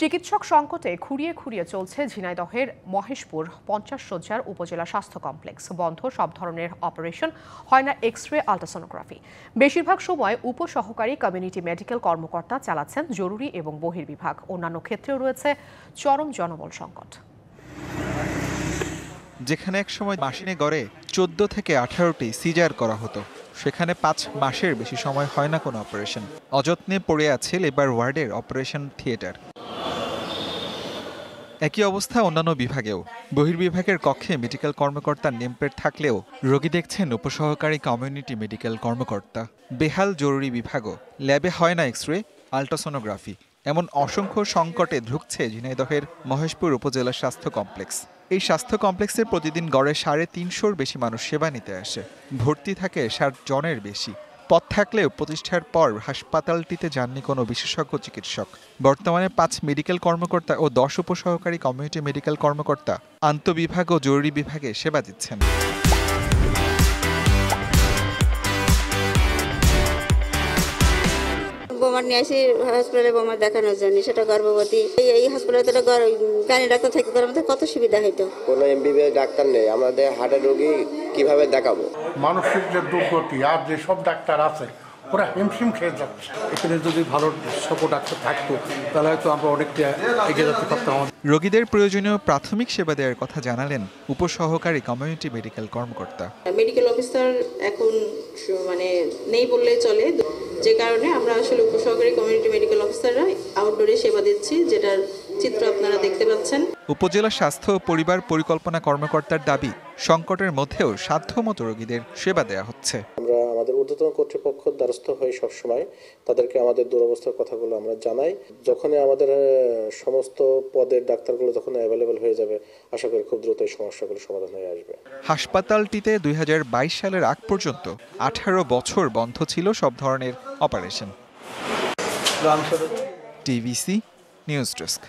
চিকিৎসক সংকটে খুঁড়িয়ে খুঁড়িয়ে চলছে ঝিনাইদহের মহেশপুর 50 শয্যার উপজেলা স্বাস্থ্য কমপ্লেক্স। বন্ধ সব ধরনের অপারেশন, হয় না এক্স-রে, আল্ট্রাসোনোগ্রাফি। বেশিরভাগ সময় উপসহকারী কমিউনিটি মেডিকেল কর্মকর্তা চালাচ্ছেন জরুরি এবং বহির্বিভাগ। অন্যান্য ক্ষেত্রেও রয়েছে চরম জনবল সংকট। যেখানে একসময় মাসিনে গড়ে 14 থেকে 18টি সিজার করা হতো, সেখানে 5 মাসের বেশি সময় হয় না কোনো অপারেশন। অযত্নে পড়ে আছে লেবার ওয়ার্ডের অপারেশন থিয়েটার। একই অবস্থা অন্যান্য বিভাগেও। বহির্বিভাগের কক্ষে মেডিকেল কর্মকর্তার নেমপ্লেট থাকলেও রোগী দেখছেন উপসহকারী কমিউনিটি মেডিকেল কর্মকর্তা। বেহাল জরুরি বিভাগও, ল্যাবে হয় না এক্স-রে, আল্ট্রাসোনোগ্রাফি। এমন অসংখ্য সংকটে ঢুকছে ঝিনাইদহের মহেশপুর উপজেলা স্বাস্থ্য কমপ্লেক্স। এই স্বাস্থ্য কমপ্লেক্সে প্রতিদিন গড়ে 350 বেশি মানুষ সেবা নিতে আসে। ভর্তি থাকে 60 জনের বেশি। পদ থাকলেও প্রতিষ্ঠার পর হাসপাতালটিতে যাননি কোনো বিশেষজ্ঞ চিকিৎসক। বর্তমানে 5 মেডিকেল কর্মকর্তা ও 10 উপসহকারী কমিউনিটি মেডিকেল কর্মকর্তা আন্তঃবিভাগ ও জরুরি বিভাগে সেবা দিচ্ছেন। বোমার নিয়ে আসি হসপিটালে, বোমার দেখানোর জন্য, সেটা গর্ভবতী। এই হসপিটালে গানি ডাক্তার থাকতে আমাদের কত সুবিধা হইতো। কোনো এমবিবিএস ডাক্তার নেই, আমাদের হার্টের রোগী কিভাবে দেখাবো? মানসিক যে দুর্গতি আর যে সব ডাক্তার আছে ওরা হিমশিম খেয়ে যাচ্ছে। এখানে যদি ভালো সব ডাক্তার থাকতো তাহলে হয়তো আমরা অনেকটা এগিয়ে যেতে পারতাম। রোগীদের প্রয়োজনীয় প্রাথমিক সেবা দেওয়ার কথা জানালেন উপসহকারী কমিউনিটি মেডিকেল কর্মকর্তা। মেডিকেল অফিসার এখন নেই বললেই চলে, যে কারণে আমরা আসলে উপসহকারী কমিউনিটি মেডিকেল অফিসাররা আউটডোরে সেবা দিচ্ছি, যেটার চিত্র আপনারা দেখতে পাচ্ছেন। উপজেলা স্বাস্থ্য ও পরিবার পরিকল্পনা কর্মকর্তার দাবি, সংকটের মধ্যেও সাধ্যমতো রোগীদের সেবা দেওয়া হচ্ছে। আমরা আমাদের ঊর্ধ্বতন কর্তৃপক্ষের দ্বারস্থ হয়ে সবসময় তাদেরকে আমাদের দুরবস্থার কথাগুলো আমরা জানাই। যখনই আমাদের সমস্ত পদের ডাক্তারগুলো যখন অ্যাভেলেবল হয়ে যাবে, আশা করি খুব দ্রুত এই সমস্যাগুলো সমাধান হয়ে আসবে। হাসপাতালটিতে 2022 সালের আগ পর্যন্ত 18 বছর বন্ধ ছিল সব ধরনের অপারেশন। TVC news desk.